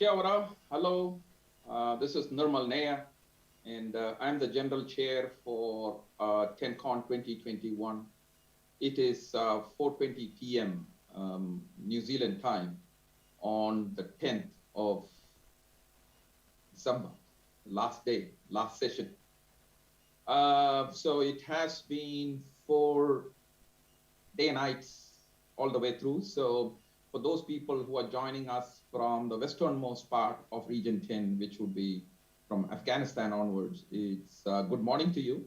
Kia ora, hello. This is Nirmal Naya, and I'm the General Chair for TENCON 2021. It is 4:20 p.m. New Zealand time on the 10th of December, last day, last session. So it has been 4 day and nights all the way through. So for those people who are joining us from the westernmost part of Region 10, which would be from Afghanistan onwards, it's good morning to you.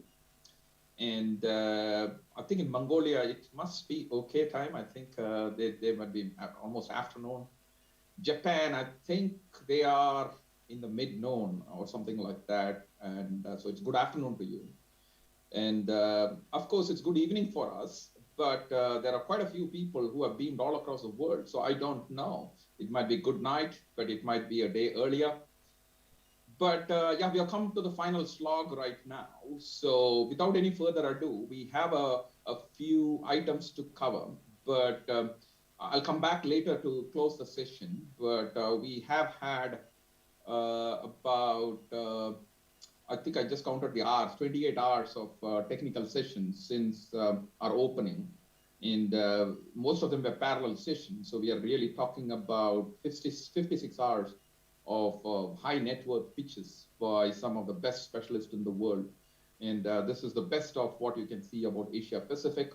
And I think in Mongolia, it must be okay time. I think they might be almost afternoon. Japan, I think they are in the mid-noon or something like that. And so it's good afternoon to you. And of course, it's good evening for us. But there are quite a few people who have beamed all across the world. So I don't know. It might be good night, but it might be a day earlier. But yeah, we have come to the final slog right now. So without any further ado, we have a few items to cover. But I'll come back later to close the session. But we have had about, I think I just counted the hours, 28 hours of technical sessions since our opening. And most of them were parallel sessions. So we are really talking about 56 hours of high net worth pitches by some of the best specialists in the world. And this is the best of what you can see about Asia Pacific.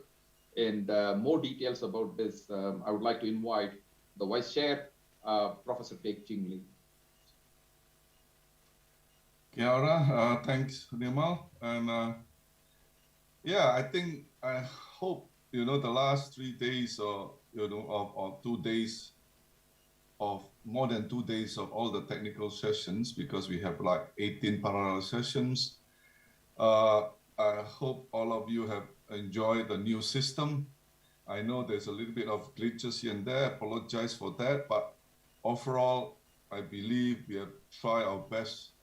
And more details about this, I would like to invite the Vice Chair, Professor Teck Ching Lee. Kia ora, thanks, Nirmal. And yeah, I hope, the last 3 days or, or 2 days of more than 2 days of all the technical sessions, because we have like 18 parallel sessions. I hope all of you have enjoyed the new system. I know there's a little bit of glitches here and there, apologize for that, but overall, I believe we have tried our best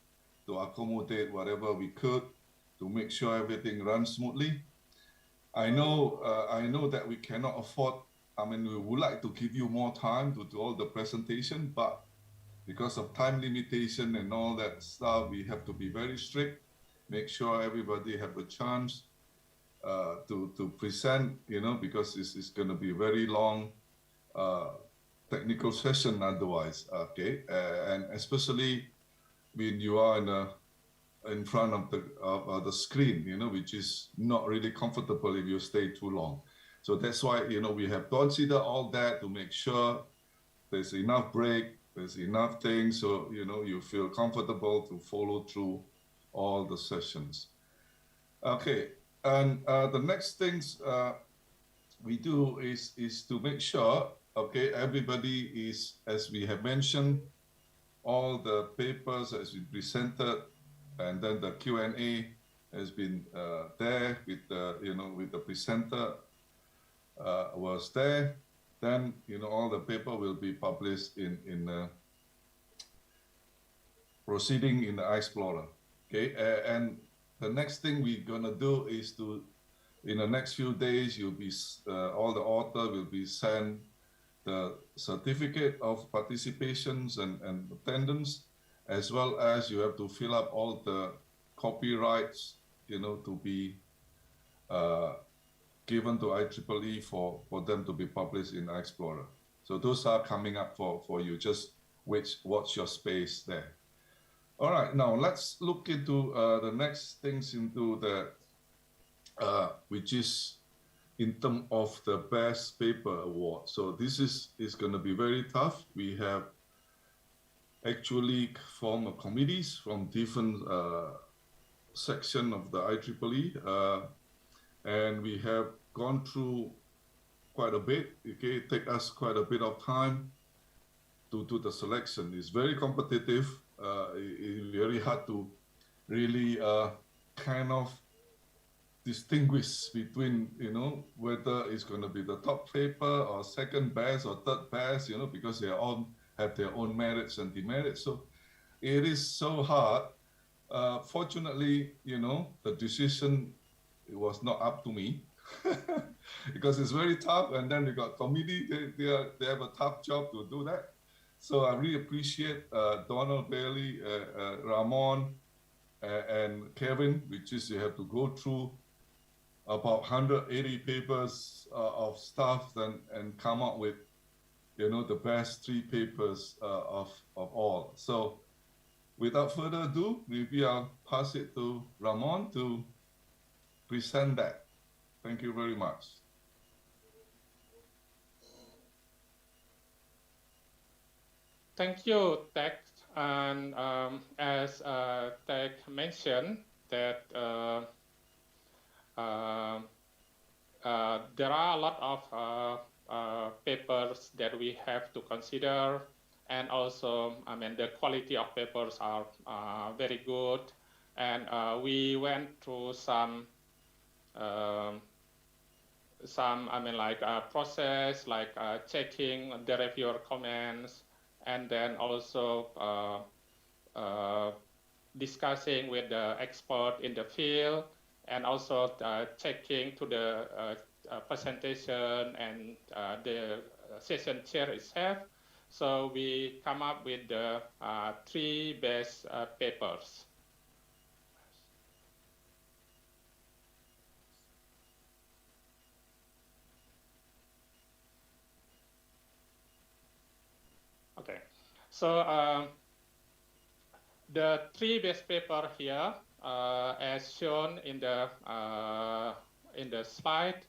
to accommodate whatever we could to make sure everything runs smoothly. I know that we cannot afford, we would like to give you more time to do all the presentation, but because of time limitation and all that stuff, we have to be very strict, make sure everybody have a chance to present, because it's going to be very long uh, technical session otherwise. Okay, and especially when you are in front of the screen, which is not really comfortable if you stay too long. So that's why we have considered all that to make sure there's enough break, there's enough things, so you feel comfortable to follow through all the sessions. Okay, and the next things we do is to make sure, okay, everybody is, as we have mentioned, all the papers has been presented, and then the Q&A has been there with the presenter was there. Then all the paper will be published in proceeding in the iExplorer. Okay, and the next thing we're gonna do is to, in the next few days, you'll be all the author will be sent the certificate of participations and attendance, as well as you have to fill up all the copyrights, to be uh, given to IEEE for them to be published in iExplorer. So those are coming up for you. Just watch your space there. All right, now let's look into the next things into the which is in terms of the best paper award. So this is going to be very tough. We have actually formed committees from different section of the IEEE, and we have gone through quite a bit. Okay, it take us quite a bit of time to do the selection. It's very competitive. It's very hard to really kind of distinguish between whether it's going to be the top paper or second best or third best, because they all have their own merits and demerits. So it is so hard. Fortunately, the decision, it was not up to me because it's very tough. And then we got committee; they have a tough job to do that. So I really appreciate Donald Bailey, Ramon, and Kevin, which is you have to go through about 180 papers of stuff and come up with the best three papers of all. So without further ado, maybe I'll pass it to Ramon to present that. Thank you very much. Thank you, Tech. And as Tech mentioned, that uh, there are a lot of papers that we have to consider, and also, I mean, the quality of papers are very good, and we went through um, I mean, like process, like checking the reviewer comments, and then also discussing with the expert in the field, and also checking to the presentation and the session chair itself. So we come up with the three best papers. Okay, so the three best paper here, as shown in the slide.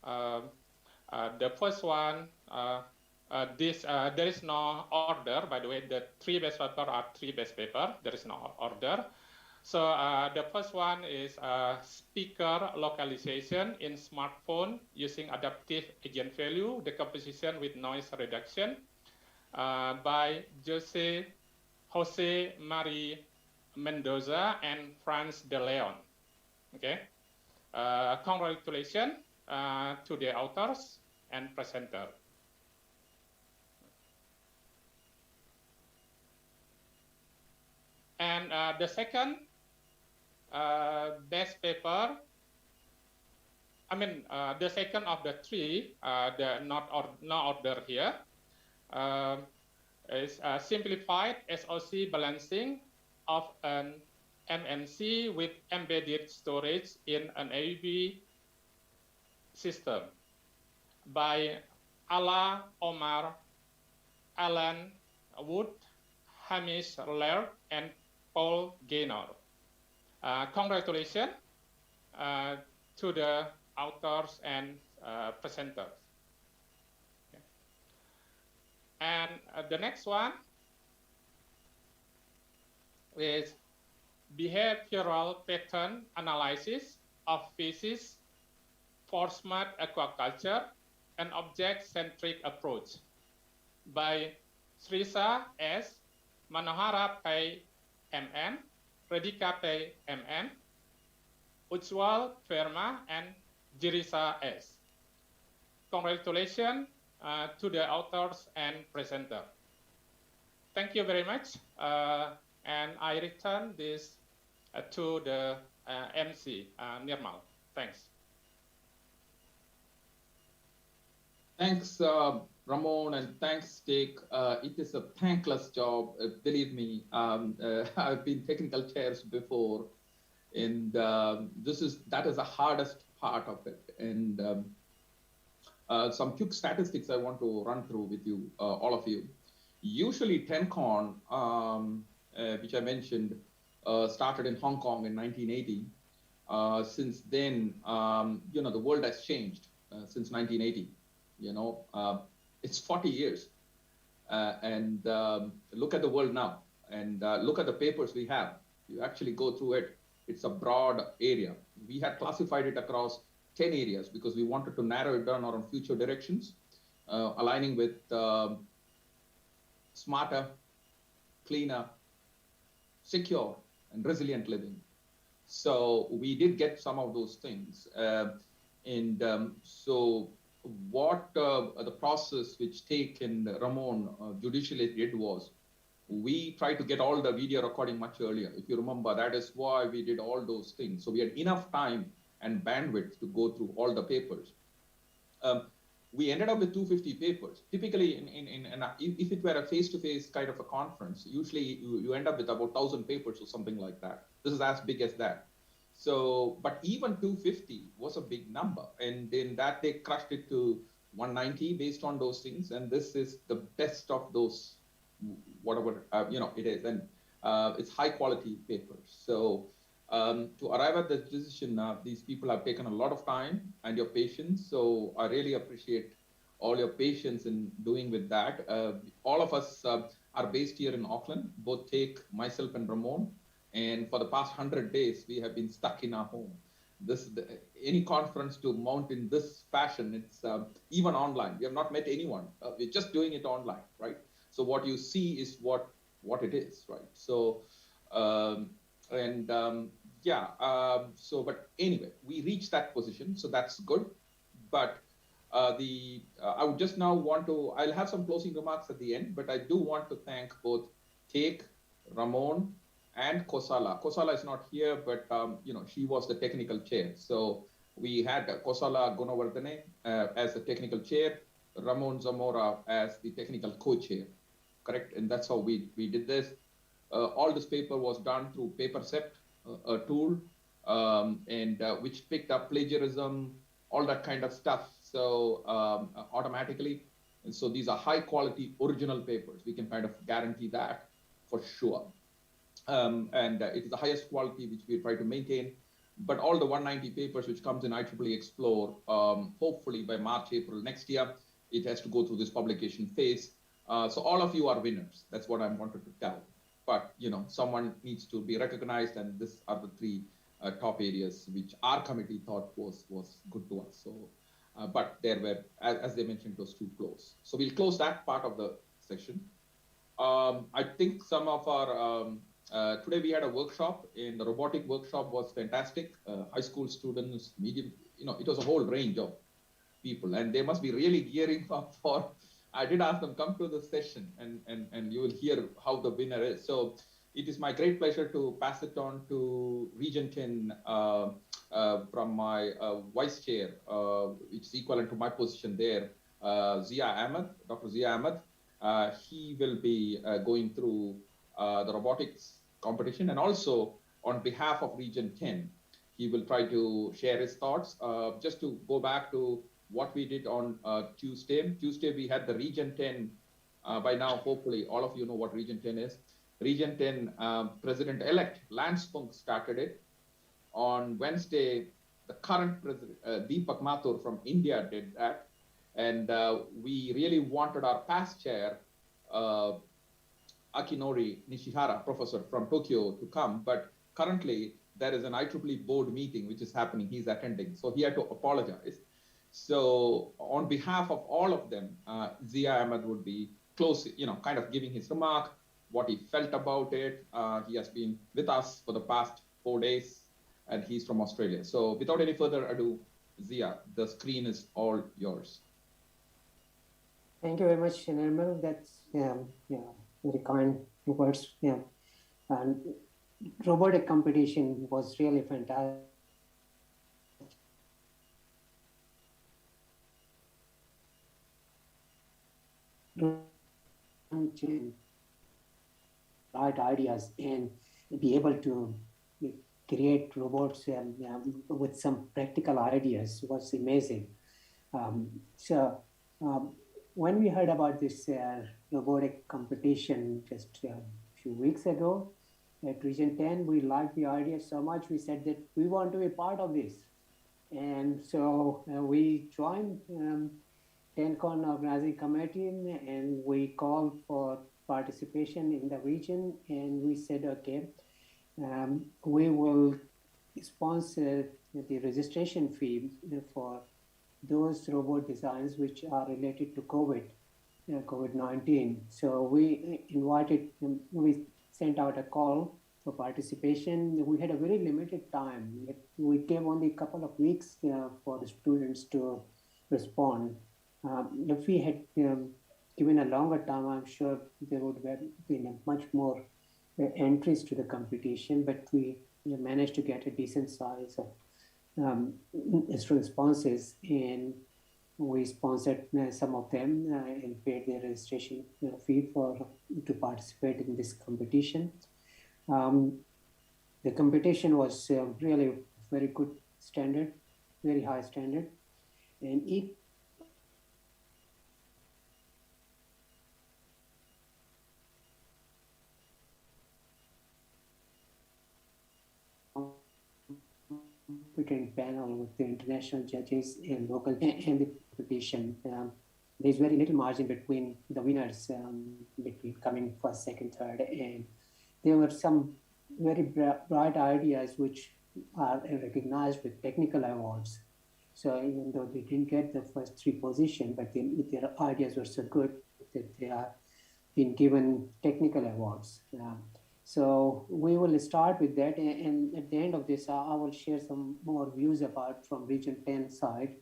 The first one, there is no order. By the way, the three best paper are three best paper. There is no order. So the first one is speaker localization in smartphone using adaptive agent value decomposition with noise reduction by Jose Marie Mendoza and Franz de Leon. Okay, congratulations to the authors and presenter. And the second best paper, I mean, the second of the three, the no order here, is simplified SOC balancing of an MNC with embedded storage in an AUB system by Ala Omar, Alan Wood, Hamish Laird, and Paul Gaynor. Congratulations uh, to the authors and presenters. Okay. And the next one is behavioral pattern analysis of species for smart aquaculture, an object-centric approach by Srisa S., Manohara Pai MN, Radhika Pai MN, Ujwal Verma, and Jirisa S. Congratulations to the authors and presenter. Thank you very much. And I return this to the MC, Nirmal. Thanks. Thanks, Ramon, and thanks, Jake. It is a thankless job, believe me. I've been technical chairs before, and that is the hardest part of it. And some quick statistics I want to run through with you, all of you. Usually, TENCON, which I mentioned, started in Hong Kong in 1980. Since then, the world has changed since 1980. It's 40 years. And look at the world now, and look at the papers we have. You actually go through it. It's a broad area. We had classified it across 10 areas because we wanted to narrow it down on future directions, aligning with smarter, cleaner, secure, and resilient living. So we did get some of those things. So what the process which Take and Ramon judicially did was, we tried to get all the video recording much earlier. If you remember, that is why we did all those things. So we had enough time and bandwidth to go through all the papers. We ended up with 250 papers. Typically, if it were a face-to-face kind of a conference, usually you end up with about 1,000 papers or something like that. This is as big as that. So, but even 250 was a big number. And in that, they crushed it to 190 based on those things. And this is the best of those, whatever, it is. And it's high quality papers. So to arrive at this decision, these people have taken a lot of time and your patience. So I really appreciate all your patience in doing with that. All of us are based here in Auckland, both Take, myself, and Ramon. And for the past 100 days, we have been stuck in our home. Any conference to mount in this fashion, it's even online. We have not met anyone. We're just doing it online, right? So what you see is what it is, right? So, but anyway, we reached that position, so that's good. But I would just now want to, I'll have some closing remarks at the end, but I do want to thank both Take, Ramon, and Kosala. Kosala is not here, but she was the technical chair. So we had Kosala Gunawardene as the technical chair, Ramon Zamora as the technical co-chair, correct? And that's how we did this. All this paper was done through PaperCept, a tool, which picked up plagiarism, all that kind of stuff. So automatically. And so these are high quality original papers. We can kind of guarantee that for sure. It is the highest quality which we try to maintain. But all the 190 papers which comes in IEEE Explore, hopefully by March, April next year, it has to go through this publication phase. So all of you are winners. That's what I wanted to tell. But someone needs to be recognized, and these are the three top areas which our committee thought was good to us. So, but there were, as they mentioned, those two close. So we'll close that part of the section. I think some of our today we had a workshop, and the robotic workshop was fantastic. High school students, medium, it was a whole range of people, and they must be really gearing up for. I did ask them, come to the session, and you will hear how the winner is. So it is my great pleasure to pass it on to Region 10 from my vice chair, which is equivalent to my position there, Zia Ahmed, Dr. Zia Ahmed. He will be going through the robotics competition, and also on behalf of Region 10, He will try to share his thoughts. Just to go back to what we did on Tuesday. Tuesday, we had the Region 10. By now, hopefully, all of you know what Region 10 is. Region 10 President-elect Lance Funk started it. On Wednesday, the current president, Deepak Mathur from India, did that. And we really wanted our past chair, uh, Akinori Nishihara, professor from Tokyo, to come. But currently, there is an IEEE board meeting which is happening. He's attending. So he had to apologize. So on behalf of all of them, Zia Ahmed would be close, kind of giving his remark, what he felt about it. He has been with us for the past 4 days, and he's from Australia. So without any further ado, Zia, the screen is all yours. Thank you very much, Nirmal. That's very kind words. Yeah, and robotic competition was really fantastic. Right ideas and be able to create robots with some practical ideas was amazing. So when we heard about this robotic competition just a few weeks ago at Region 10, we liked the idea so much, we said that we want to be part of this. And so we joined TENCON organizing committee and we called for participation in the region, and we said, okay, we will sponsor the registration fee for those robot designs which are related to COVID-19. So we we sent out a call for participation. We had a very limited time. We gave only a couple of weeks for the students to respond. If we had given a longer time, I'm sure there would have been much more entries to the competition, but we managed to get a decent size of responses, and we sponsored some of them and paid their registration fee to participate in this competition. The competition was really very good standard, very high standard, and each competent panel with the international judges and local and the competition. There's very little margin between the winners, between coming first, second, third, and there were some very bright ideas which are recognized with technical awards. So even though they didn't get the first three positions, but their ideas were so good that they are been given technical awards. So we will start with that, and at the end of this, I will share some more views about from Region 10 side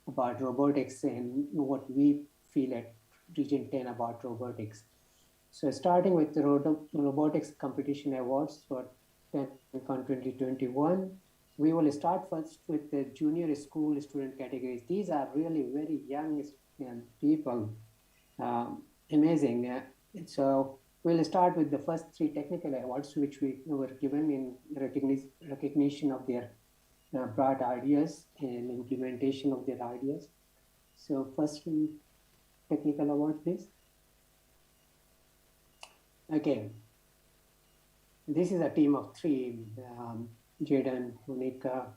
about robotics and what we feel at Region 10 about robotics. So starting with the robotics competition awards for TENCON 2021, we will start first with the junior school student categories. These are really very young people, amazing. So we'll start with the first three technical awards, which we were given in recognition of their broad ideas and implementation of their ideas. So first technical award, please. Okay. This is a team of three, Jaden, Monica,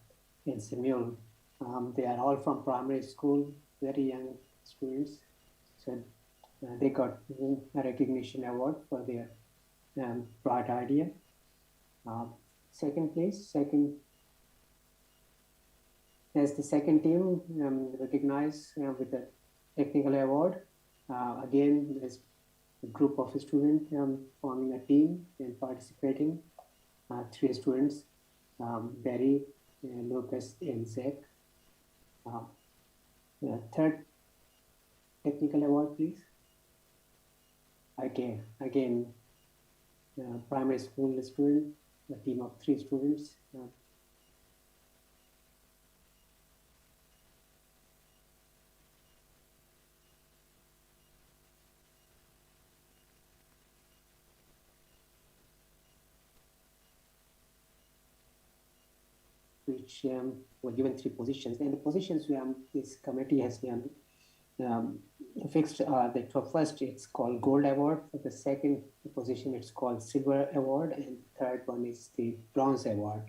and Samuel. They are all from primary school, very young students. So they got a recognition award for their bright idea. Second place, as the second team recognized with a technical award. Again, there's a group of students forming a team and participating. Three students, Barry, Lucas, and Zach. Third technical award, please. Okay, again, primary school student, a team of three students. which were given 3 positions. And the positions this committee has um, fixed. The first, it's called Gold Award. For the second position, it's called Silver Award. And third one is the Bronze Award.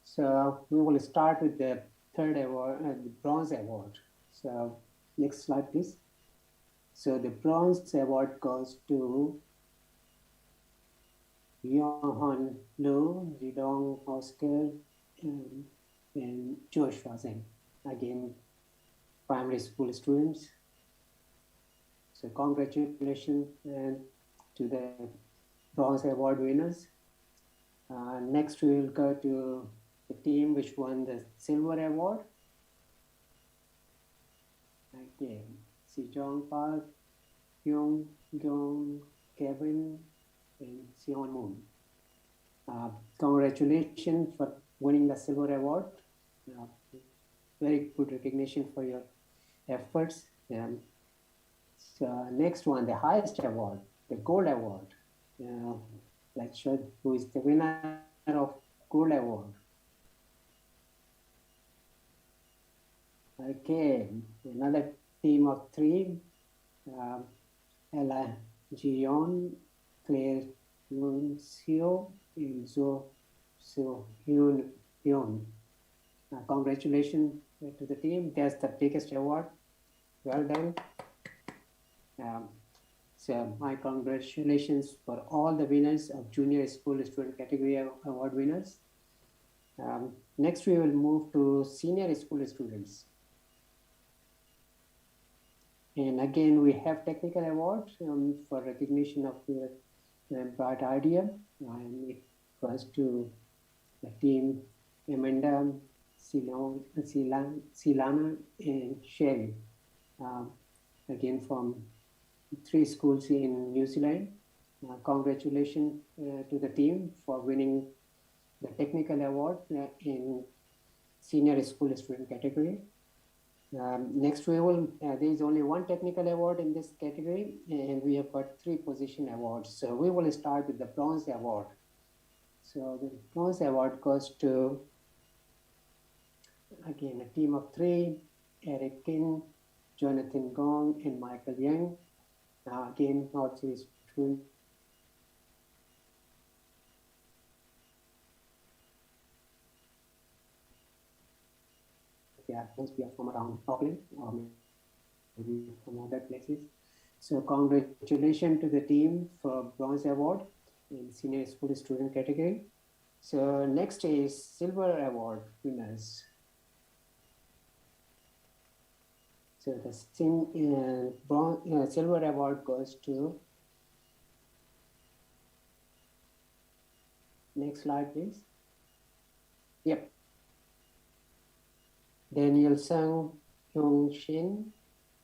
So we will start with the third award, the Bronze Award. So next slide, please. So the Bronze Award goes to Johan Lu, Zidong Oscar, and Josh Fazing. Again, primary school students. So congratulations to the Bronze Award winners. Next, we will go to the team which won the Silver Award. Again, Sejong Park, Hyung Gyeong, Kevin, and Sion Moon. Congratulations for winning the Silver Award. Very good recognition for your efforts. So next one, the highest award, the Gold Award. Let's show who is the winner of Gold Award. Okay, another team of 3. Ella Jion, Claire Yoon Seo, and Zo Hyun Hyun. Congratulations to the team. That's the biggest award. Well done. So my congratulations for all the winners of junior school student category award winners. Next, we will move to senior school students. And again, we have technical awards for recognition of your bright idea. And it goes to the team Amanda, Silana, and Sherry. Again, from 3 schools in New Zealand. Congratulations to the team for winning the technical award in senior school student category. Next, we will, there is only 1 technical award in this category, and we have got 3 position awards. So we will start with the Bronze Award. So the Bronze Award goes to, again, a team of 3, Eric Kin, Jonathan Gong, and Michael Yang. Again, Northeast student. Yeah, must be from around Auckland or maybe from other places. So congratulations to the team for Bronze Award in senior school student category. So next is Silver Award winners. So the Silver Award goes to, next slide please. Yep. Daniel Sang, Hyung Shin,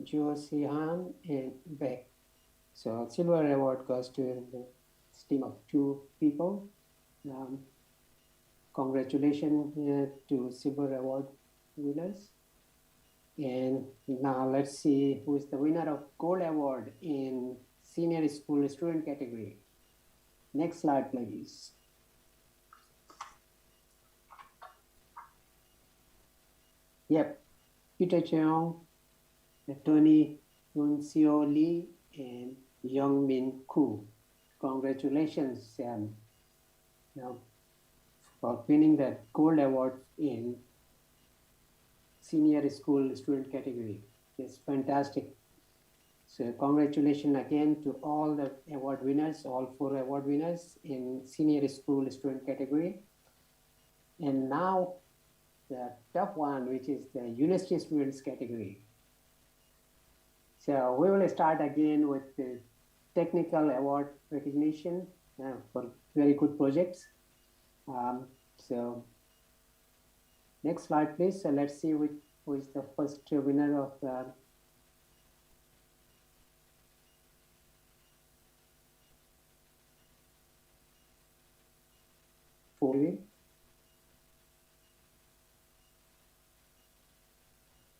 Jo Si-han, and Beck. So Silver Award goes to the team of 2 people. Congratulations to Silver Award winners. And now let's see who is the winner of Gold Award in senior school student category. Next slide, please. Yep, Peter Cheong, Tony Yoon Seo Lee, and Young Min Koo. Congratulations for winning the Gold Award in senior school student category. It's fantastic. So congratulations again to all the award winners, all 4 award winners in senior school student category. And now the top one, which is the university students category. So we will start again with the technical award recognition for very good projects. So next slide, please. So let's see who is the first winner of the four.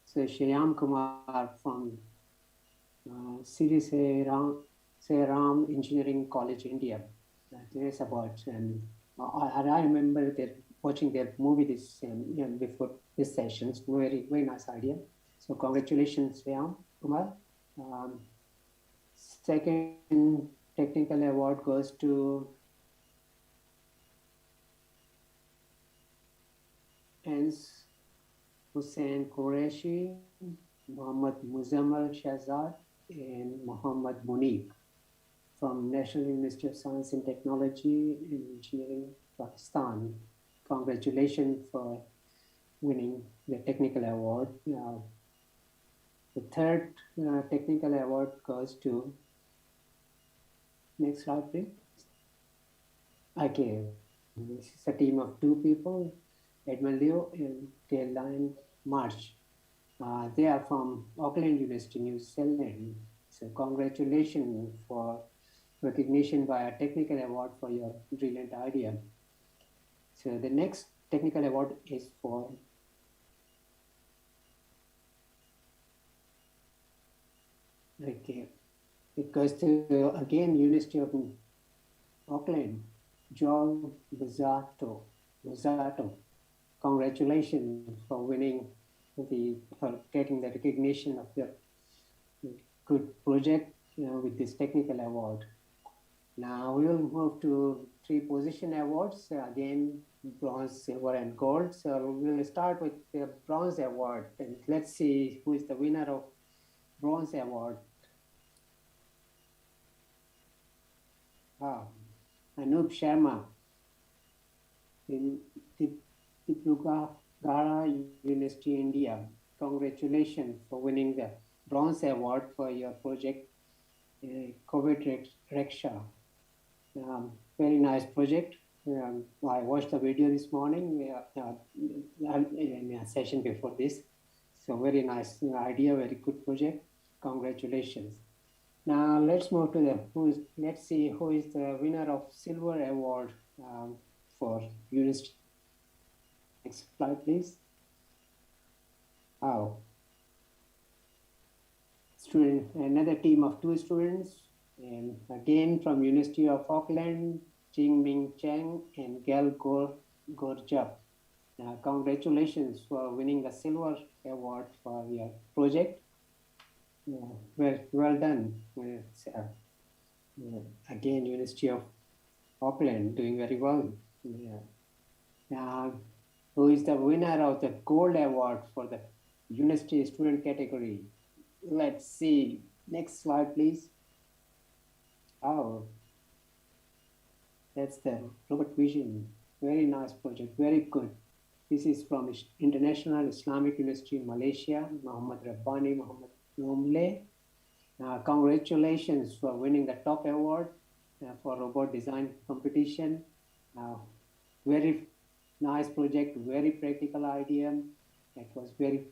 So Shyam Kumar from Sri Sairam Engineering College, India. That is about, and I remember that watching their movie this before this session. It's very nice idea. So congratulations, Vyam Kumar. Um, Second technical award goes to Ens Hussein Qureshi, Mohammad Muzammal Shahzad, and Mohammad Monique from National University of Science and Technology and Engineering, Pakistan. Congratulations for winning the technical award. The third technical award goes to, next slide please. Okay, this is a team of two people, Edmund Leo and Caroline Marsh. They are from Auckland University, New Zealand. So congratulations for recognition by a technical award for your brilliant idea. So the next technical award is for it goes to again University of Auckland, Joel Buzzato. Congratulations for winning for getting the recognition of your good project with this technical award. Now we will move to 3 position awards, again bronze, silver, and gold. So we'll start with the bronze award, and let's see who is the winner of bronze award. Anup Sharma in Dibrugarh University, India. Congratulations for winning the bronze award for your project, COVID Rickshaw. Very nice project. I watched the video this morning in a session before this. So very nice idea, very good project. Congratulations. Now let's move to let's see who is the winner of silver award for university. Next slide, please. Another team of 2 students, and again from University of Auckland, Jingming Cheng and Gail Gorja. Congratulations for winning the silver award for your project. Well done. Again, University of Auckland doing very well. Who is the winner of the gold award for the university student category? Let's see. Next slide, please. That's the Robot Vision. Very nice project, very good. This is from International Islamic University in Malaysia, Muhammad Rabbani, Muhammad Nomle. Congratulations for winning the top award for robot design competition. Very nice project, very practical idea. It was very,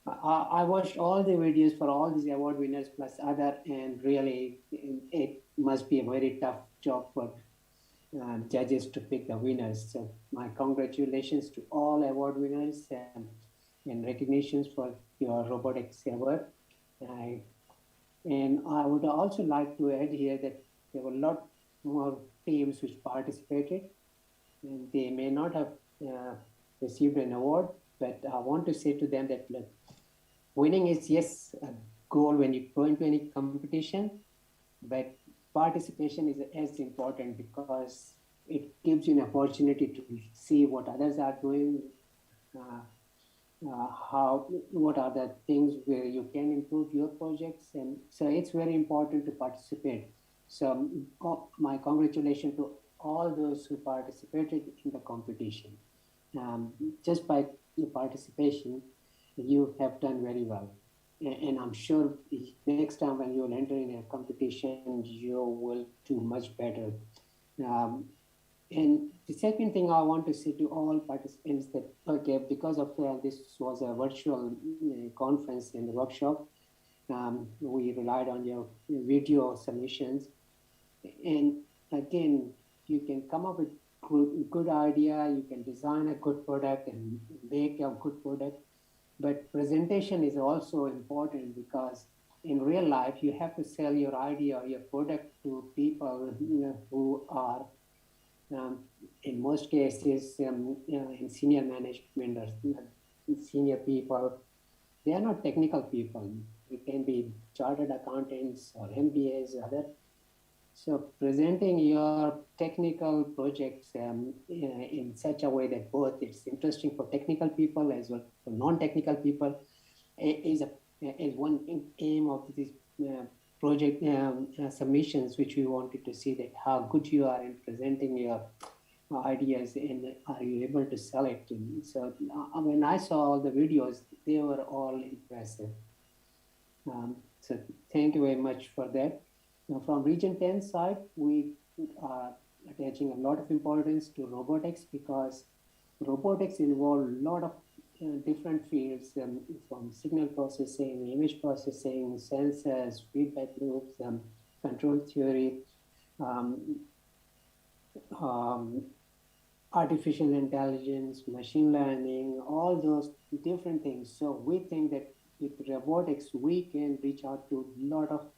I watched all the videos for all these award winners plus other, and really it must be a very tough job for judges to pick the winners. So my congratulations to all award winners and recognitions for your robotics award. And I would also like to add here that there were a lot more teams which participated, and they may not have received an award, but I want to say to them that look, winning is, yes, a goal when you go into any competition, but participation is as important because it gives you an opportunity to see what others are doing, what are the things where you can improve your projects, and so it's very important to participate. So my congratulations to all those who participated in the competition. Just by your participation, you have done very well. And I'm sure next time when you'll enter in a competition, you will do much better. And the second thing I want to say to all participants that, okay, because of this was a virtual conference and workshop, we relied on your video submissions. And again, you can come up with good idea, you can design a good product and make a good product, but presentation is also important because in real life, you have to sell your idea or your product to people who are in most cases, in senior management or senior people, they are not technical people. It can be chartered accountants or MBAs, other. So presenting your technical projects in such a way that both it's interesting for technical people as well for non-technical people is a is one aim of this uh, project submissions, which we wanted to see that how good you are in presenting your ideas and are you able to sell it. And so when I saw all the videos, they were all impressive. So thank you very much for that. Now, from Region 10 side, we are attaching a lot of importance to robotics because robotics involve a lot of different fields from signal processing, image processing, sensors, feedback loops, control theory, um, um, artificial intelligence, machine learning, all those different things. So we think that with robotics, we can reach out to a lot of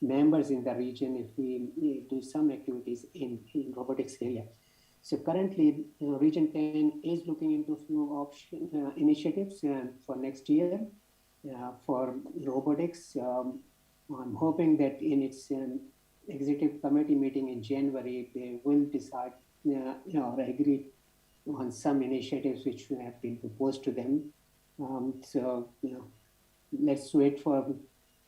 members in the region if we do some activities in robotics area. So currently, Region 10 is looking into a few initiatives for next year for robotics. I'm hoping that in its executive committee meeting in January, they will decide or agree on some initiatives which have been proposed to them. So, let's wait for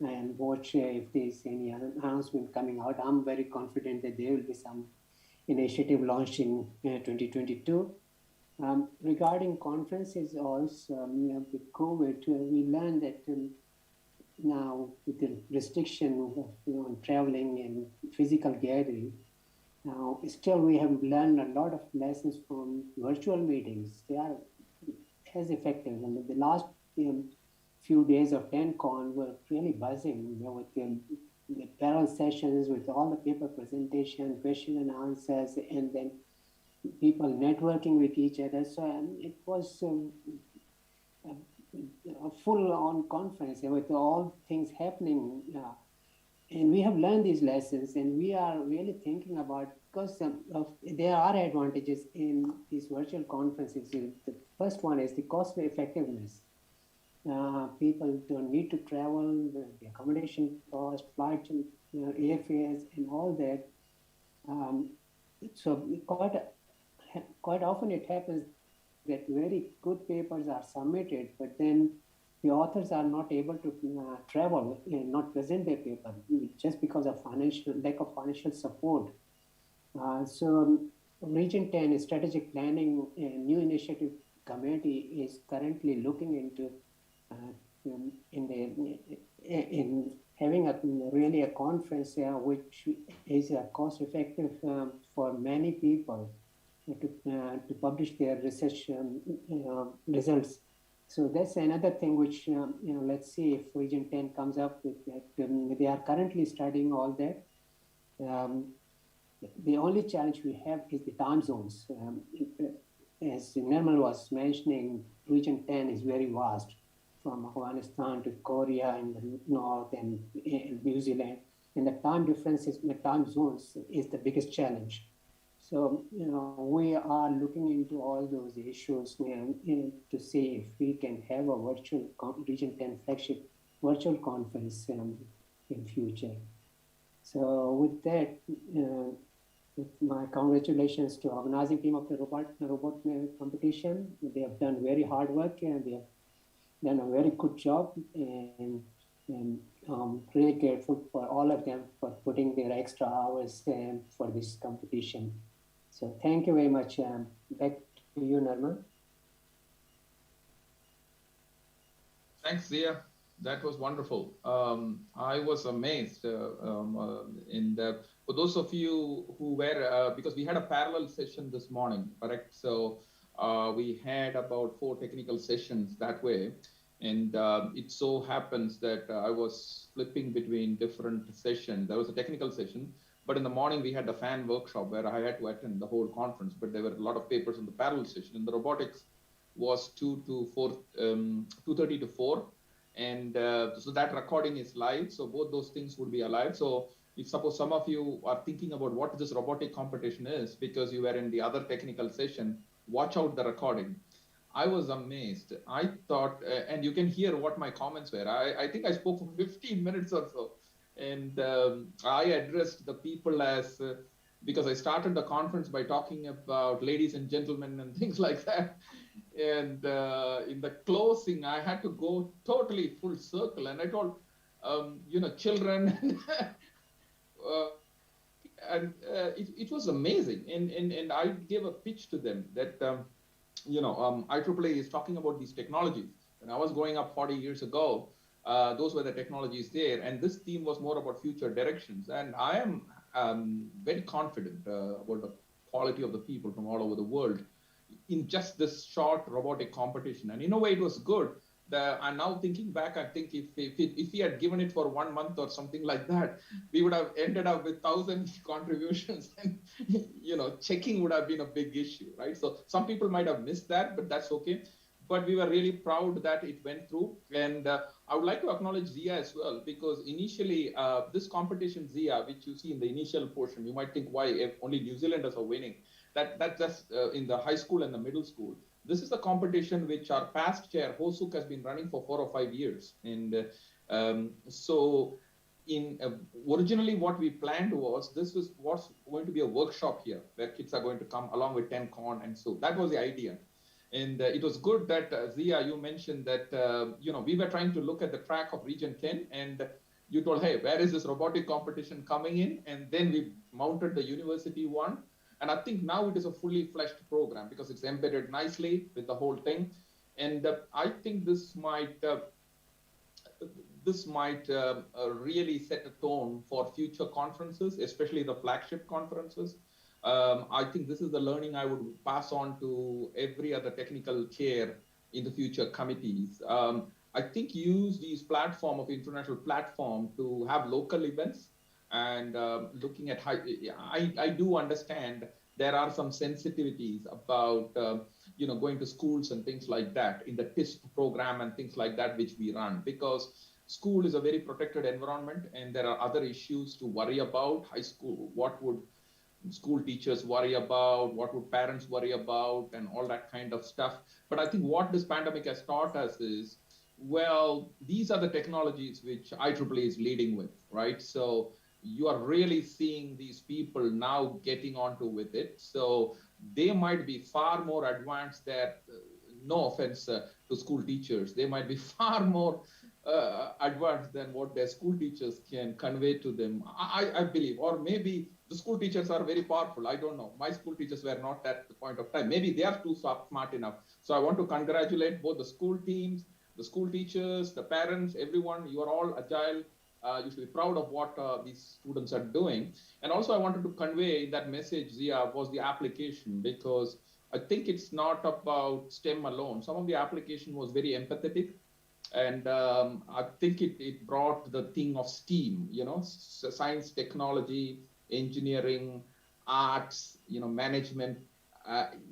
and watch if there's any announcement coming out. I'm very confident that there will be some initiative launched in 2022. Regarding conferences also, with COVID, we learned that now with the restriction of traveling and physical gathering, now still we have learned a lot of lessons from virtual meetings. They are as effective. And the last few days of TENCON were really buzzing with the parallel sessions, with all the paper presentation, question and answers, and then people networking with each other. So it was a full-on conference with all things happening. And we have learned these lessons, and we are really thinking about, because there are advantages in these virtual conferences. The first one is the cost effectiveness. People don't need to travel, the accommodation cost, flights, and airfares, and all that. So quite often it happens that very good papers are submitted, but then the authors are not able to travel and not present their paper just because of lack of financial support. So Region 10 Strategic Planning New Initiative Committee is currently looking into in having really a conference which is cost effective for many people to publish their research results. So that's another thing which, let's see if Region 10 comes up with that. They are currently studying all that. The only challenge we have is the time zones. As Nirmal was mentioning, Region 10 is very vast, from Afghanistan to Korea in the north and New Zealand. And the time differences, the time zones is the biggest challenge. So, we are looking into all those issues to see if we can have a virtual Region 10 flagship virtual conference in future. So with that, with my congratulations to organizing team of the robot competition. They have done very hard work and they have done a very good job, and really grateful for all of them for putting their extra hours for this competition. So thank you very much. Back to you, Narma. Thanks, Zia. That was wonderful. I was amazed in the, for those of you who were, because we had a parallel session this morning, correct? So we had about 4 technical sessions that way. And it so happens that I was flipping between different sessions. There was a technical session, but in the morning we had the fan workshop where I had to attend the whole conference, but there were a lot of papers in the parallel session. And the robotics was 2:30 to 4. And so that recording is live. So both those things would be alive. So if suppose some of you are thinking about what this robotic competition is because you were in the other technical session, watch out the recording. I was amazed. I thought, and you can hear what my comments were. I think I spoke for 15 minutes or so. And I addressed the people as, because I started the conference by talking about ladies and gentlemen and things like that. And in the closing, I had to go totally full circle. And I told, children, uh, it was amazing. And I gave a pitch to them that, IEEE is talking about these technologies. When I was growing up 40 years ago, those were the technologies there, and this theme was more about future directions. And I am very confident about the quality of the people from all over the world in just this short robotic competition. And in a way, it was good. I'm now thinking back. I think if we had given it for 1 month or something like that, we would have ended up with 1,000 contributions, and checking would have been a big issue, right? So some people might have missed that, but that's okay. But we were really proud that it went through. And I would like to acknowledge Zia as well, because initially this competition, Zia, which you see in the initial portion, you might think why if only New Zealanders are winning. That just in the high school and the middle school. This is the competition which our past chair Hosuk has been running for 4 or 5 years. And so in originally what we planned was this was going to be a workshop here where kids are going to come along with TENCON, and so that was the idea. And it was good that Zia, you mentioned that we were trying to look at the track of Region 10, and you told, hey, where is this robotic competition coming in? And then we mounted the university one. And I think now it is a fully fleshed program because it's embedded nicely with the whole thing. And I think this might really set a tone for future conferences, especially the flagship conferences. I think this is the learning I would pass on to every other technical chair in the future committees. I think use these platform of international platform to have local events. And looking at how I do understand there are some sensitivities about going to schools and things like that in the TISP program and things like that which we run, because school is a very protected environment and there are other issues to worry about. High school, what would school teachers worry about, what would parents worry about, and all that kind of stuff. But I think what this pandemic has taught us is, well, these are the technologies which IEEE is leading with, right? So you are really seeing these people now getting onto with it. So they might be far more advanced that, no offense to school teachers, they might be far more advanced than what their school teachers can convey to them. I believe, or maybe the school teachers are very powerful. I don't know. My school teachers were not at the point of time. Maybe they are too smart enough. So I want to congratulate both the school teams, the school teachers, the parents, everyone. You are all agile. You should be proud of what these students are doing. And also I wanted to convey that message, Zia, was the application, because I think it's not about STEM alone. Some of the application was very empathetic. And I think it brought the thing of STEAM, science, technology, engineering, arts, management.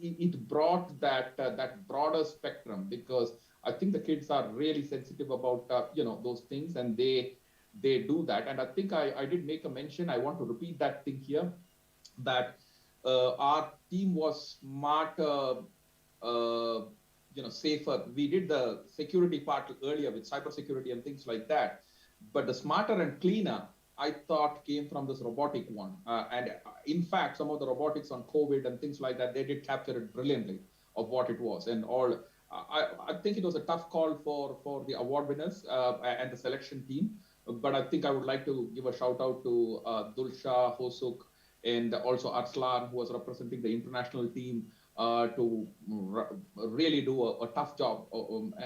It brought that broader spectrum, because I think the kids are really sensitive about those things, and they do that. And I think I did make a mention. I want to repeat that thing here, that our team was smarter, safer. We did the security part earlier with cybersecurity and things like that, but the smarter and cleaner, I thought, came from this robotic one. And in fact, some of the robotics on COVID and things like that, they did capture it brilliantly of what it was. And all, I think it was a tough call for the award winners and the selection team. But I think I would like to give a shout out to Dulsha, Hosuk, and also Arslan, who was representing the international team, to really do a tough job.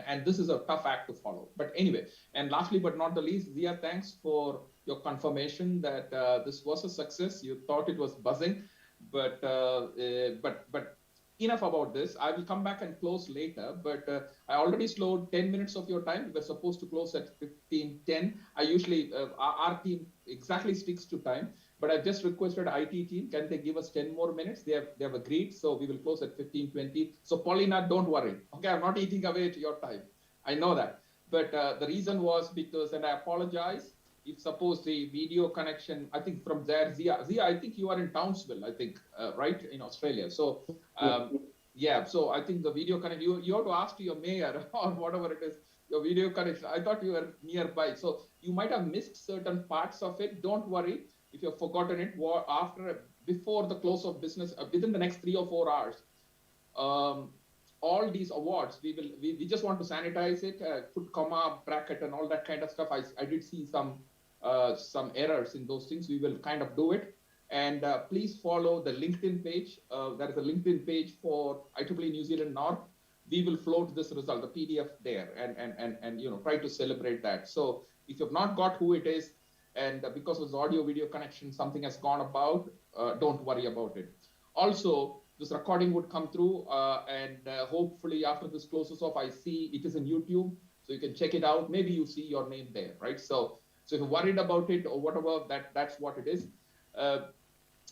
And this is a tough act to follow. But anyway, and lastly but not the least, Zia, thanks for your confirmation that this was a success. You thought it was buzzing, but enough about this. I will come back and close later, but I already slowed 10 minutes of your time. We were supposed to close at 15:10. I usually, our team exactly sticks to time, but I've just requested IT team, can they give us 10 more minutes? They have agreed, so we will close at 15:20. So Paulina, don't worry. Okay, I'm not eating away at your time. I know that. But the reason was because, and I apologize, if suppose the video connection, I think from there, Zia, I think you are in Townsville, I think, right, in Australia. So, yeah, so I think the video connection, you have to ask to your mayor or whatever it is, your video connection. I thought you were nearby. So you might have missed certain parts of it. Don't worry if you've forgotten it. Before the close of business, within the next 3 or 4 hours, um, all these awards, we just want to sanitize it, put comma, bracket, and all that kind of stuff. I did see some errors in those things. We will kind of do it. And please follow the LinkedIn page. There is a LinkedIn page for IEEE New Zealand North. We will float this result, the PDF there, and try to celebrate that. So if you've not got who it is, and because of the audio video connection, something has gone about, don't worry about it. Also, this recording would come through, and hopefully after this closes off, I see it is in YouTube, so you can check it out. Maybe you see your name there, right? So if you're worried about it or whatever, that's what it is.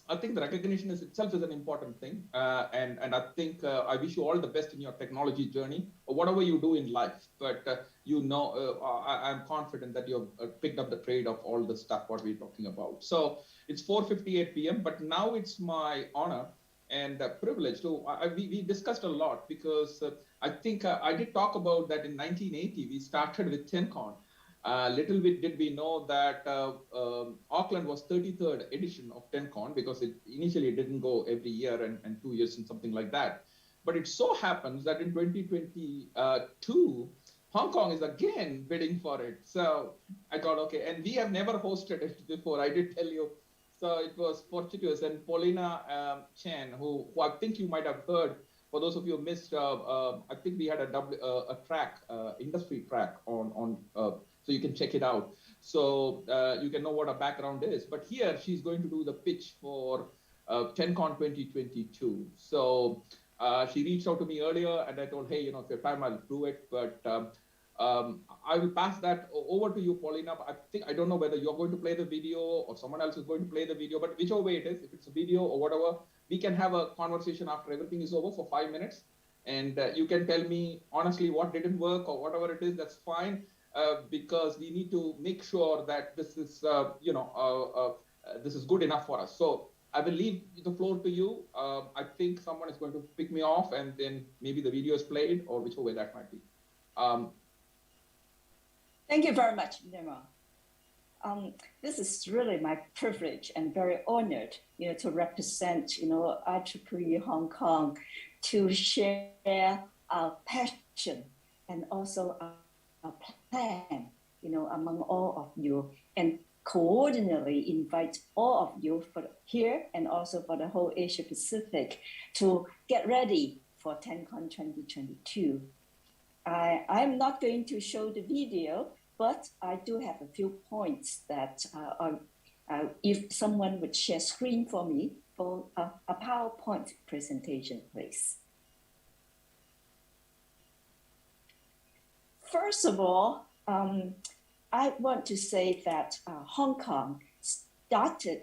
I think the recognition itself is an important thing, and I think I wish you all the best in your technology journey or whatever you do in life. But I'm confident that you've picked up the trade of all the stuff what we're talking about. So it's 4:58 p.m. But now it's my honor and privilege to. We discussed a lot because I think I did talk about that in 1980 we started with TENCON. Little bit did we know that Auckland was 33rd edition of TENCON because it initially didn't go every year and 2 years and something like that. But it so happens that in 2022, Hong Kong is again bidding for it. So I thought, okay, and we have never hosted it before. I did tell you. So it was fortuitous. And Paulina Chen, who I think you might have heard, for those of you who missed, I think we had a track, industry track on so you can check it out. So you can know what her background is. But here she's going to do the pitch for TENCON 2022. So she reached out to me earlier and I told, hey, if you have time, I'll do it. But I will pass that over to you, Paulina. I don't know whether you're going to play the video or someone else is going to play the video, but whichever way it is, if it's a video or whatever, we can have a conversation after everything is over for 5 minutes. And you can tell me honestly what didn't work or whatever it is, that's fine. Because we need to make sure that this is, this is good enough for us. So I will leave the floor to you. I think someone is going to pick me off and then maybe the video is played or whichever way that might be. Thank you very much, Nirmal. This is really my privilege and very honored, to represent, IEEE Hong Kong to share our passion and also our plan, among all of you, and coordinately invite all of you for here and also for the whole Asia Pacific to get ready for TENCON 2022. I'm not going to show the video, but I do have a few points that if someone would share screen for me for a PowerPoint presentation, please. First of all, I want to say that Hong Kong started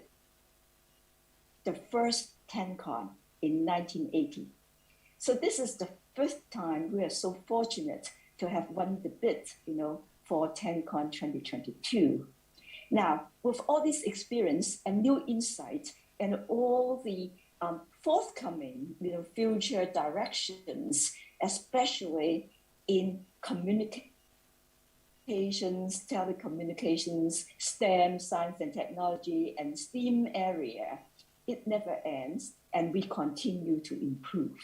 the first TENCON in 1980. So this is the fifth time we are so fortunate to have won the bid, for TENCON 2022. Now, with all this experience and new insight and all the forthcoming, future directions, especially in communications, telecommunications, STEM, science and technology, and STEAM area, it never ends, and we continue to improve.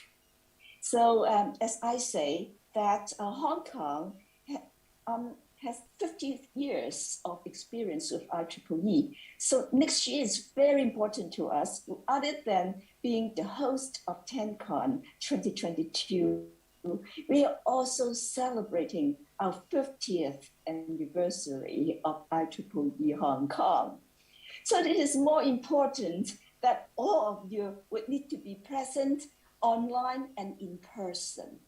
So as I say, that Hong Kong has 50 years of experience with IEEE. So next year is very important to us. Other than being the host of TENCON 2022, we are also celebrating our 50th anniversary of IEEE Hong Kong. So it is more important that all of you would need to be present online and in person.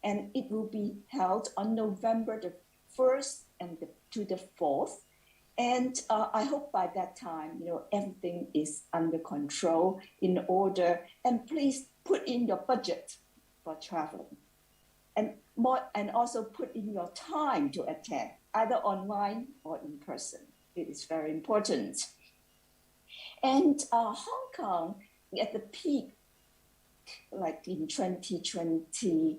And it will be held on November the 1st and to the 4th. And I hope by that time, everything is under control in order. And please put in your budget for traveling. And also put in your time to attend, either online or in person. It is very important. And Hong Kong, at the peak, like in 2020,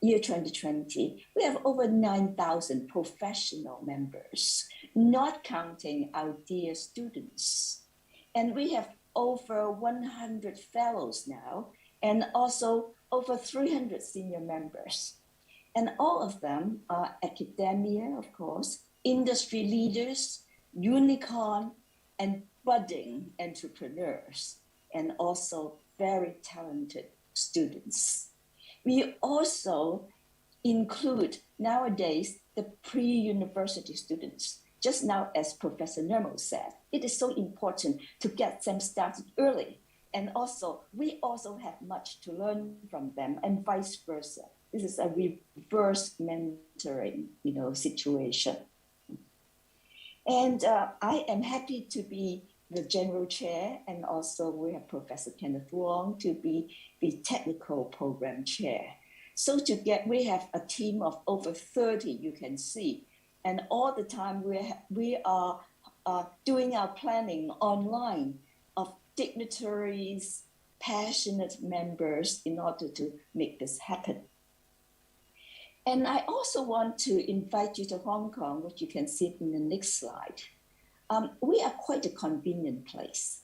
year 2020, we have over 9,000 professional members, not counting our dear students. And we have over 100 fellows now, and also over 300 senior members. And all of them are academia, of course, industry leaders, unicorn, and budding entrepreneurs, and also very talented students. We also include nowadays the pre-university students. Just now, as Professor Nirmal said, it is so important to get them started early. And also, we also have much to learn from them, and vice versa. This is a reverse mentoring, situation. And I am happy to be the general chair, and also we have Professor Kenneth Wong to be the technical program chair. So we have a team of over 30, you can see, and all the time we are doing our planning online of dignitaries, passionate members in order to make this happen. And I also want to invite you to Hong Kong, which you can see in the next slide. We are quite a convenient place.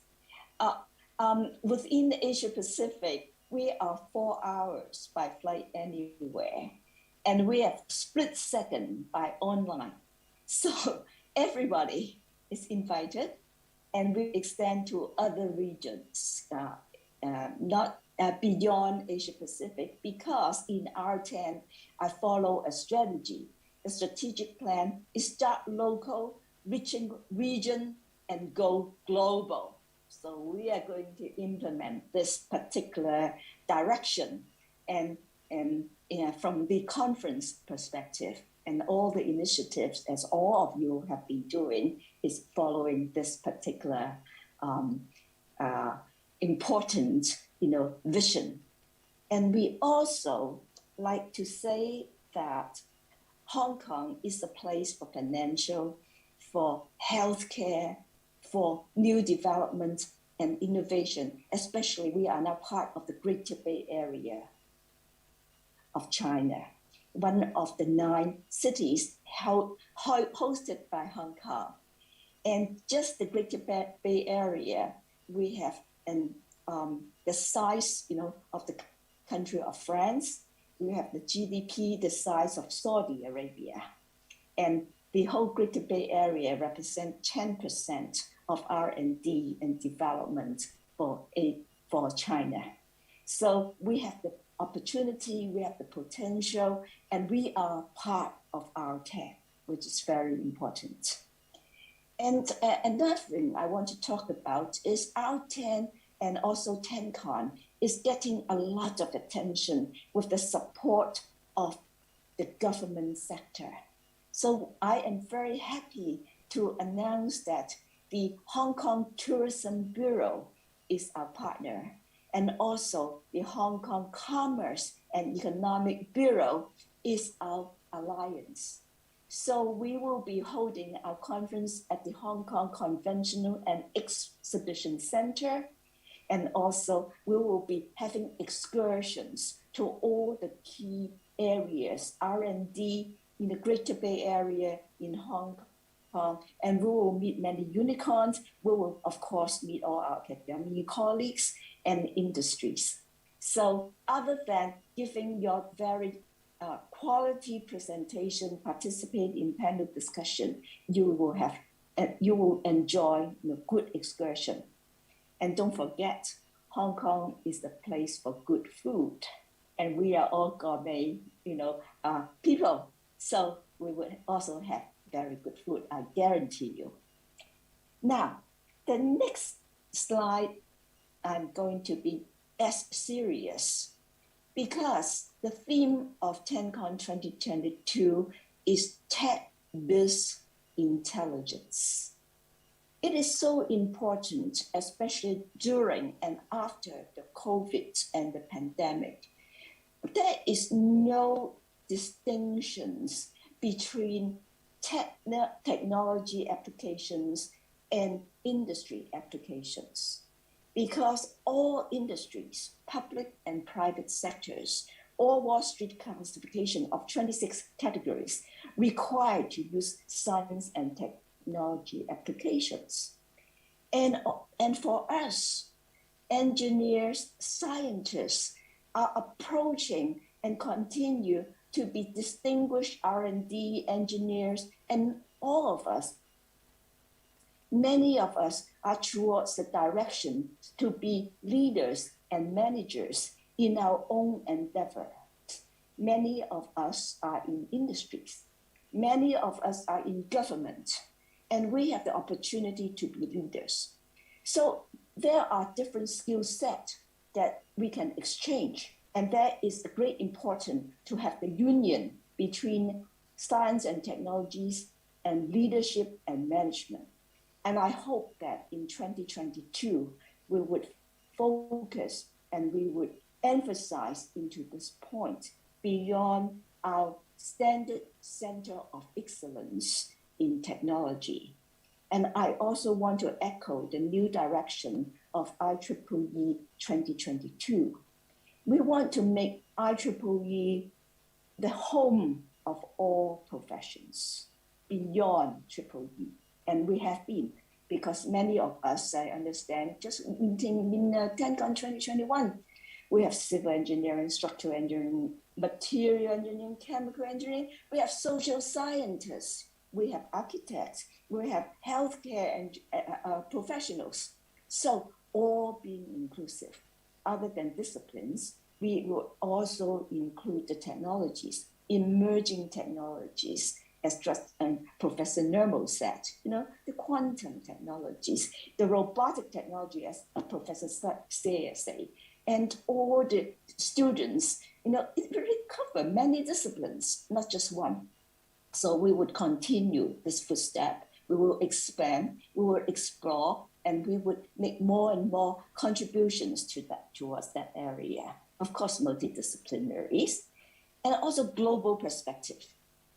Within Asia Pacific, we are 4 hours by flight anywhere, and we have split second by online. So everybody is invited, and we extend to other regions, not beyond Asia Pacific, because in R10, I follow a strategy. The strategic plan is start local, reaching region, and go global. So we are going to implement this particular direction, and from the conference perspective, and all the initiatives, as all of you have been doing, is following this particular important, vision. And we also like to say that Hong Kong is a place for financial, for healthcare, for new development and innovation. Especially, we are now part of the Greater Bay Area of China, one of the 9 cities hosted by Hong Kong. And just the Greater Bay Area, we have the size, of the country of France. We have the GDP the size of Saudi Arabia, and the whole Greater Bay Area represents 10% of R&D and development for China. So we have the opportunity, we have the potential, and we are part of R10, which is very important. And another thing I want to talk about is R10 and also TENCON is getting a lot of attention with the support of the government sector. So I am very happy to announce that the Hong Kong Tourism Bureau is our partner, and also the Hong Kong Commerce and Economic Bureau is our alliance. So we will be holding our conference at the Hong Kong Conventional and Exhibition Center, and also we will be having excursions to all the key areas, R&D in the Greater Bay Area in Hong Kong, and we will meet many unicorns. We will, of course, meet all our academic colleagues and industries. So other than giving your very quality presentation, participate in panel discussion, you will enjoy good excursion. And don't forget, Hong Kong is the place for good food, and we are all gourmet, people. So we will also have very good food, I guarantee you. Now, the next slide, I'm going to be as serious, because the theme of TENCON 2022 is Tech Biz Intelligence. It is so important, especially during and after the COVID and the pandemic. There is no distinctions between technology applications and industry applications. Because all industries, public and private sectors, all Wall Street classification of 26 categories required to use science and technology applications. And for us, engineers, scientists are approaching and continue to be distinguished R&D engineers, and all of us, many of us are towards the direction to be leaders and managers in our own endeavor. Many of us are in industries. Many of us are in government, and we have the opportunity to be leaders. So there are different skill sets that we can exchange, and that is a great importance to have the union between science and technologies and leadership and management. And I hope that in 2022, we would focus and we would emphasize into this point beyond our standard center of excellence in technology. And I also want to echo the new direction of IEEE 2022. We want to make IEEE the home of all professions beyond EEE. And we have been, because many of us, I understand, just meeting in TENCON 2021, we have civil engineering, structural engineering, material engineering, chemical engineering, we have social scientists, we have architects, we have healthcare and professionals. So all being inclusive. Other than disciplines, we will also include the technologies, emerging technologies, as just Professor Nirmal said, the quantum technologies, the robotic technology, as Professor Sayre said, and all the students, it really covers many disciplines, not just one. So we would continue this footstep. We will expand, we will explore, and we would make more and more contributions to that, towards that area. Of course, multidisciplinaries, and also global perspective.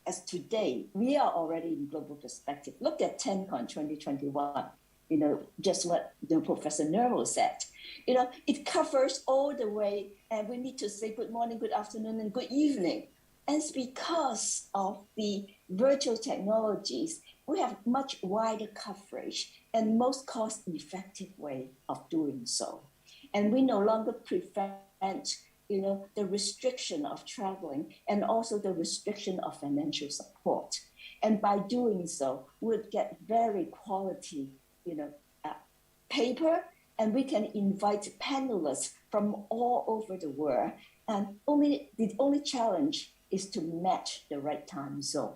As today, we are already in global perspective. Look at TENCON 2021, just what the Professor Nirmal said. It covers all the way, and we need to say good morning, good afternoon, and good evening. And it's because of the virtual technologies, we have much wider coverage and most cost-effective way of doing so. And we no longer prevent the restriction of traveling and also the restriction of financial support. And by doing so, we'll get very quality, paper, and we can invite panelists from all over the world. And the only challenge is to match the right time zone.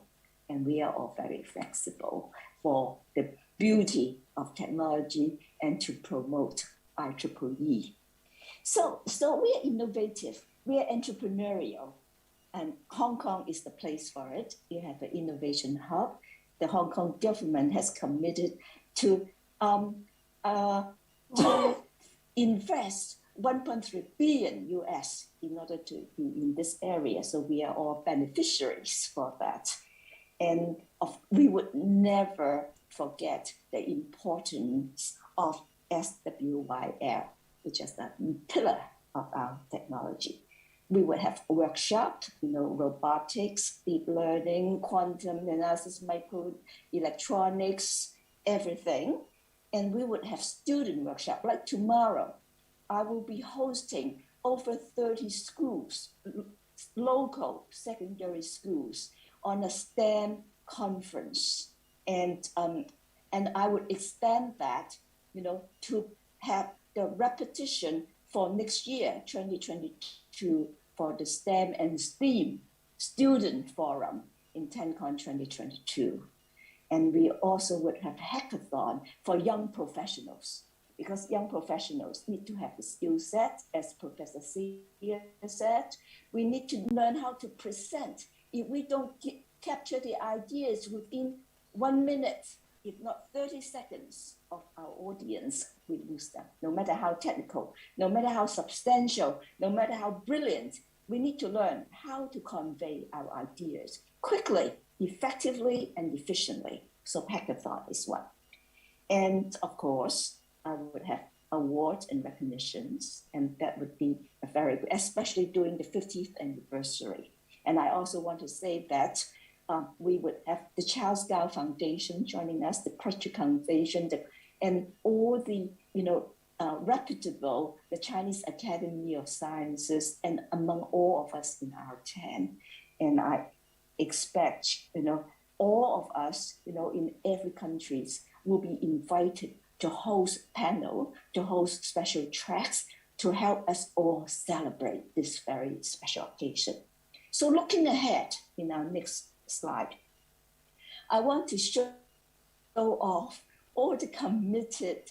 And we are all very flexible for the beauty of technology and to promote IEEE. So we are innovative, we are entrepreneurial, and Hong Kong is the place for it. You have an innovation hub. The Hong Kong government has committed to invest 1.3 billion US in order to be in this area. So we are all beneficiaries for that. And we would never forget the importance of SWYL, which is the pillar of our technology. We would have workshops, robotics, deep learning, quantum analysis, microelectronics, everything. And we would have student workshop. Like tomorrow, I will be hosting over 30 schools, local secondary schools, on a STEM conference. And I would extend that, to have the repetition for next year, 2022, for the STEM and STEAM Student Forum in TENCON 2022. And we also would have hackathon for young professionals, because young professionals need to have the skill set, as Professor Sayre said. We need to learn how to present. If we don't capture the ideas within 1 minute, if not 30 seconds of our audience, we lose them. No matter how technical, no matter how substantial, no matter how brilliant, we need to learn how to convey our ideas quickly, effectively, and efficiently. So hackathon is one. And of course, I would have awards and recognitions, and that would be a very good, especially during the 50th anniversary. And I also want to say that we would have the Charles Gao Foundation joining us, the Culture Foundation, and all the reputable, the Chinese Academy of Sciences, and among all of us in R10. And I expect, all of us, in every countries will be invited to host panel, to host special tracks to help us all celebrate this very special occasion. So looking ahead in our next slide, I want to show off all the committed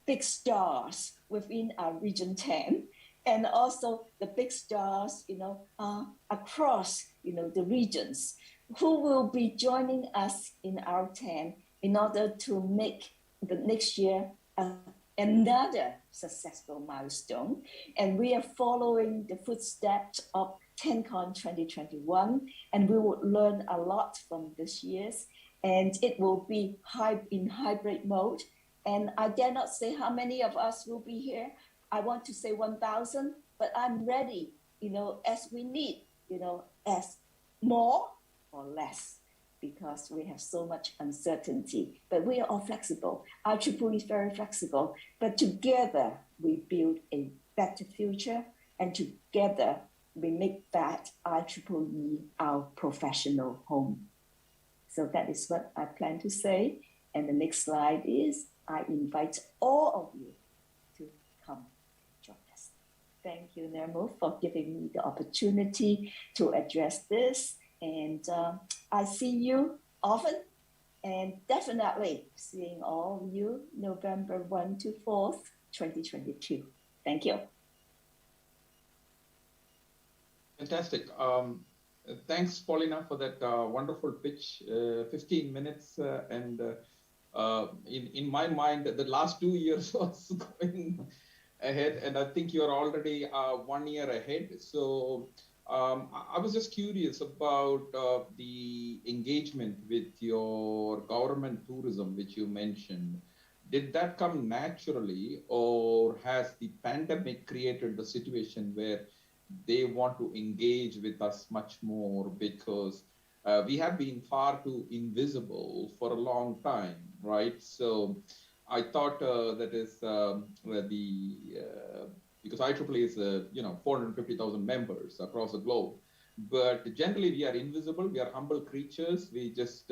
big stars within our Region 10, and also the big stars, across, the regions, who will be joining us in R10 in order to make the next year another successful milestone. And we are following the footsteps of TENCON 2021, and we will learn a lot from this year's, and it will be in hybrid mode. And I dare not say how many of us will be here. I want to say 1,000, but I'm ready, as we need, as more or less, because we have so much uncertainty. But we are all flexible. IEEE is very flexible, but together we build a better future, and together we make that IEEE our professional home. So that is what I plan to say. And the next slide is, I invite all of you to come join us. Thank you, Nirmal, for giving me the opportunity to address this. And I see you often, and definitely seeing all of you November 1 to 4th, 2022. Thank you. Fantastic. Thanks, Paulina, for that wonderful pitch. 15 minutes, and in my mind, the last 2 years was going ahead, and I think you're already 1 year ahead. So I was just curious about the engagement with your government tourism, which you mentioned. Did that come naturally, or has the pandemic created the situation where they want to engage with us much more, because we have been far too invisible for a long time, right? So I thought that is because IEEE is 450,000 members across the globe, but generally we are invisible. We are humble creatures. We just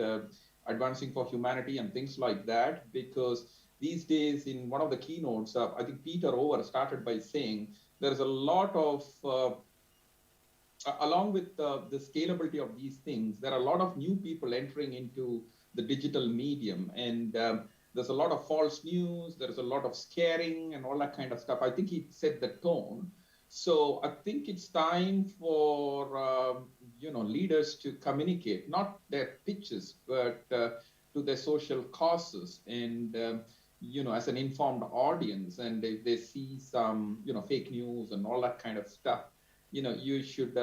advancing for humanity and things like that. Because these days, in one of the keynotes, I think Peter Over started by saying there's a lot of along with the scalability of these things, there are a lot of new people entering into the digital medium, and there's a lot of false news, there's a lot of scaring and all that kind of stuff. I think he set the tone. So I think it's time for leaders to communicate, not their pitches, but to their social causes, and as an informed audience. And if they see some fake news and all that kind of stuff, you should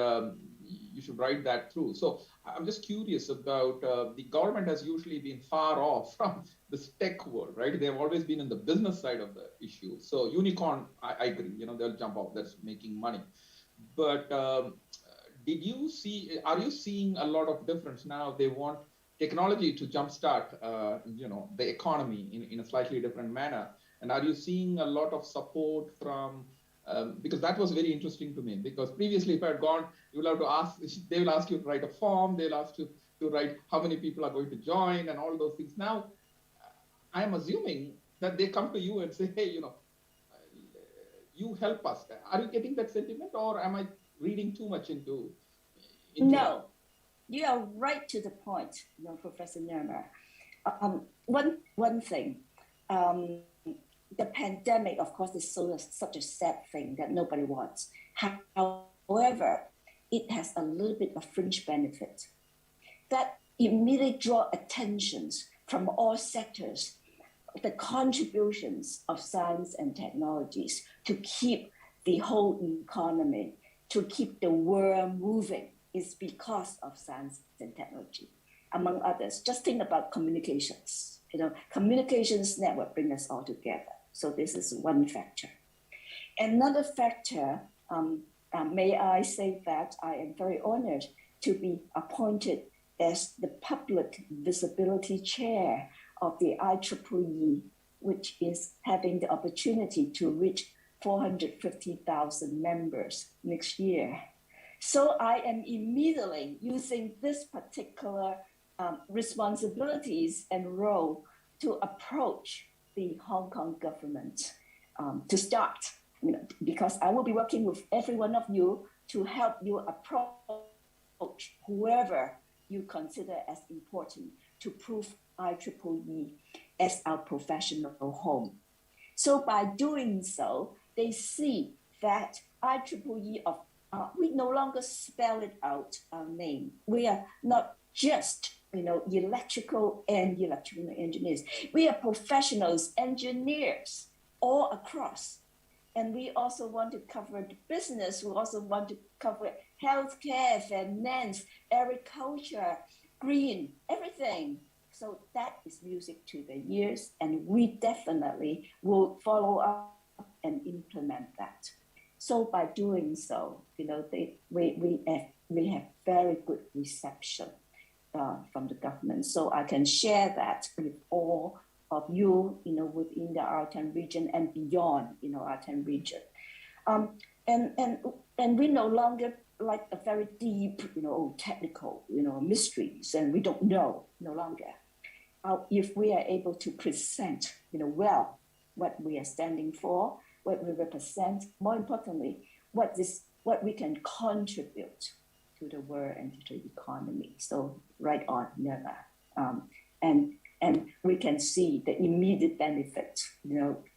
write that through. So I'm just curious about the government has usually been far off from the tech world, right? They've always been in the business side of the issue. So unicorn, I agree, they'll jump off, that's making money. But are you seeing a lot of difference now? They want technology to jumpstart, the economy in a slightly different manner. And are you seeing a lot of support from? Because that was very interesting to me. Because previously, if I had gone, you will have to ask. They will ask you to write a form. They'll ask you to write how many people are going to join and all those things. Now, I'm assuming that they come to you and say, "Hey, you help us." Are you getting that sentiment, or am I reading too much into No, you are right to the point, Professor Nirmal. One thing. The pandemic, of course, is such a sad thing that nobody wants. However, it has a little bit of fringe benefit that immediately draw attentions from all sectors, the contributions of science and technologies to keep the whole economy to keep the world moving is because of science and technology, among others. Just think about communications. Communications network bring us all together. So this is one factor. Another factor, may I say that I am very honored to be appointed as the public visibility chair of the IEEE, which is having the opportunity to reach 450,000 members next year. So I am immediately using this particular responsibilities and role to approach the Hong Kong government to start, because I will be working with every one of you to help you approach whoever you consider as important to prove IEEE as our professional home. So by doing so, they see that IEEE we no longer spell it out our name. We are not just electrical and electrical engineers. We are professionals, engineers all across. And we also want to cover the business. We also want to cover healthcare, finance, agriculture, green, everything. So that is music to the ears, and we definitely will follow up and implement that. So by doing so, we have very good reception from the government. So I can share that with all of you, within the ASEAN region and beyond, ASEAN region. And we no longer like a very deep, technical, mysteries, and we don't know no longer. If we are able to present, well, what we are standing for, what we represent, more importantly, what we can contribute to the world and to the economy. So right on, never. And we can see the immediate benefit.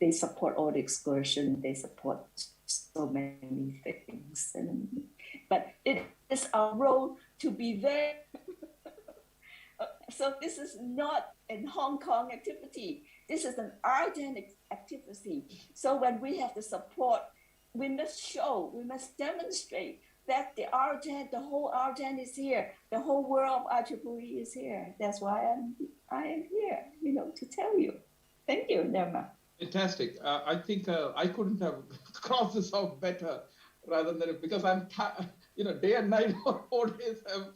They support all the excursion, they support so many things. But it is our role to be there. So this is not a Hong Kong activity. This is an ASEAN activity. So when we have the support, we must show, we must demonstrate that the ASEAN, the whole ASEAN is here. The whole world of IEEE is here. That's why I am here, to tell you. Thank you, Nirma. Fantastic. I think I couldn't have crossed this out better rather than, because I'm, day and night for 4 days, I'm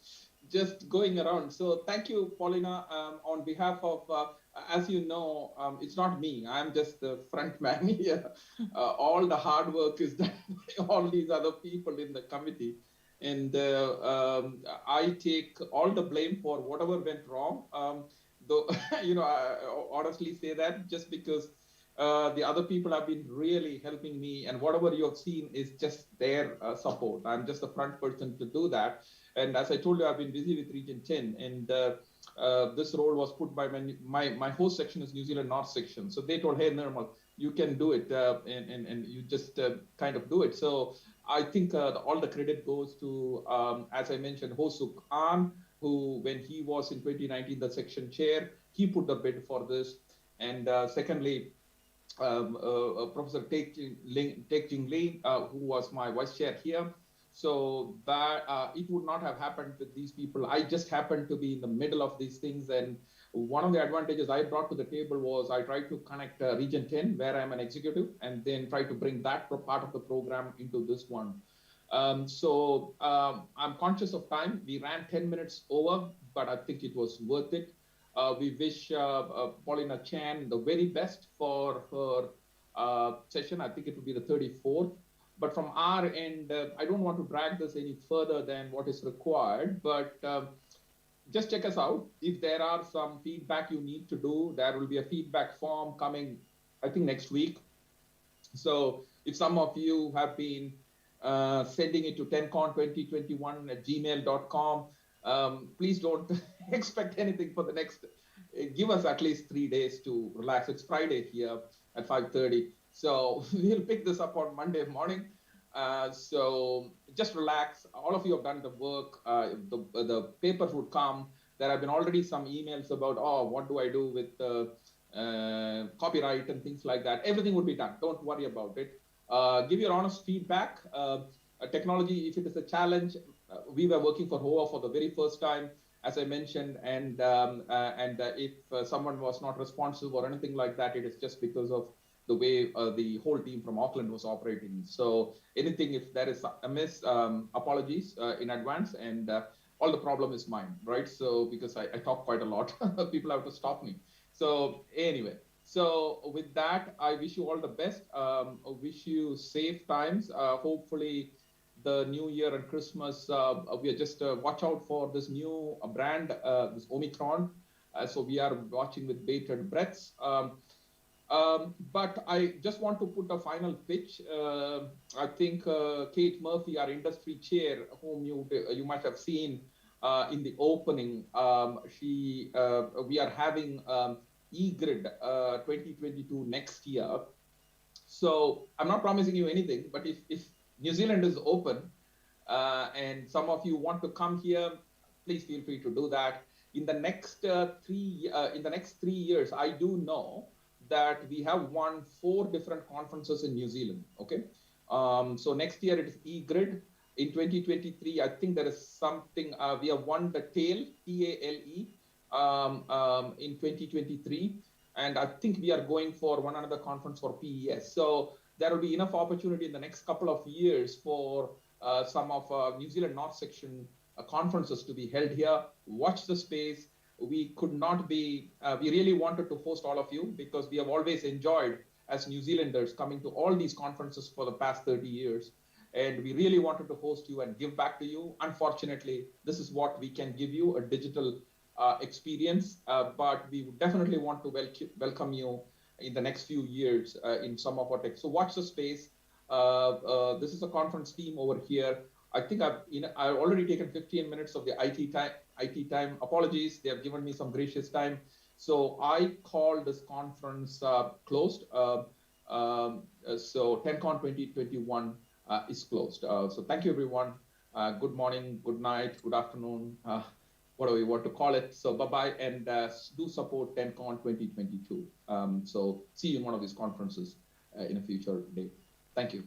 just going around. So thank you, Paulina, on behalf of, as you know, it's not me. I'm just the front man here. All the hard work is done by all these other people in the committee. And I take all the blame for whatever went wrong. Though, I honestly say that just because the other people have been really helping me, and whatever you have seen is just their support. I'm just the front person to do that. And as I told you, I've been busy with Region 10, and this role was put by my host section is New Zealand North section. So they told, hey, Nirmal, you can do it, and you just kind of do it. So I think all the credit goes to, as I mentioned, Ho Suk An, who, when he was in 2019 the section chair, he put the bid for this. And secondly, Professor Tek Jing Lin, who was my vice chair here. So that it would not have happened with these people. I just happened to be in the middle of these things. And one of the advantages I brought to the table was I tried to connect Region 10, where I'm an executive, and then try to bring that part of the program into this one. So I'm conscious of time. We ran 10 minutes over, but I think it was worth it. We wish Paulina Chan the very best for her session. I think it will be the 34th. But from our end, I don't want to drag this any further than what is required, but just check us out. If there are some feedback you need to do, there will be a feedback form coming, I think, next week. So if some of you have been sending it to tencon2021@gmail.com, please don't expect anything for the next, give us at least 3 days to relax. It's Friday here at 5:30. So we'll pick this up on Monday morning. So just relax. All of you have done the work. The papers would come. There have been already some emails about, what do I do with copyright and things like that. Everything would be done. Don't worry about it. Give your honest feedback. technology, if it is a challenge, we were working for HOA for the very first time, as I mentioned, and if someone was not responsive or anything like that, it is just because of the way the whole team from Auckland was operating. So anything, if there is a miss, apologies in advance, and all the problem is mine, right? So because I talk quite a lot, people have to stop me. So anyway, so with that, I wish you all the best. Wish you safe times. Hopefully, the New Year and Christmas, we are just watch out for this new brand, this Omicron. So we are watching with bated breaths. But I just want to put a final pitch. I think Kate Murphy, our industry chair, whom you might have seen in the opening, we are having eGrid 2022 next year. So I'm not promising you anything, but if New Zealand is open and some of you want to come here, please feel free to do that. In the next 3 years, I do know that we have won 4 different conferences in New Zealand. Okay, so next year it is eGrid. In 2023, I think there is something we have won the TALE, TALE, in 2023, and I think we are going for one another conference for PES. So there will be enough opportunity in the next couple of years for some of New Zealand North Section conferences to be held here. Watch the space. We could not be, we really wanted to host all of you because we have always enjoyed as New Zealanders coming to all these conferences for the past 30 years. And we really wanted to host you and give back to you. Unfortunately, this is what we can give you, a digital experience, but we would definitely want to welcome you in the next few years in some of our tech. So watch the space. This is a conference team over here. I think I've already taken 15 minutes of the IT time. Apologies, they have given me some gracious time. So I call this conference closed. So TENCON 2021 is closed. So thank you, everyone. Good morning, good night, good afternoon, whatever you want to call it. So bye-bye, and do support TENCON 2022. So see you in one of these conferences in a future day. Thank you.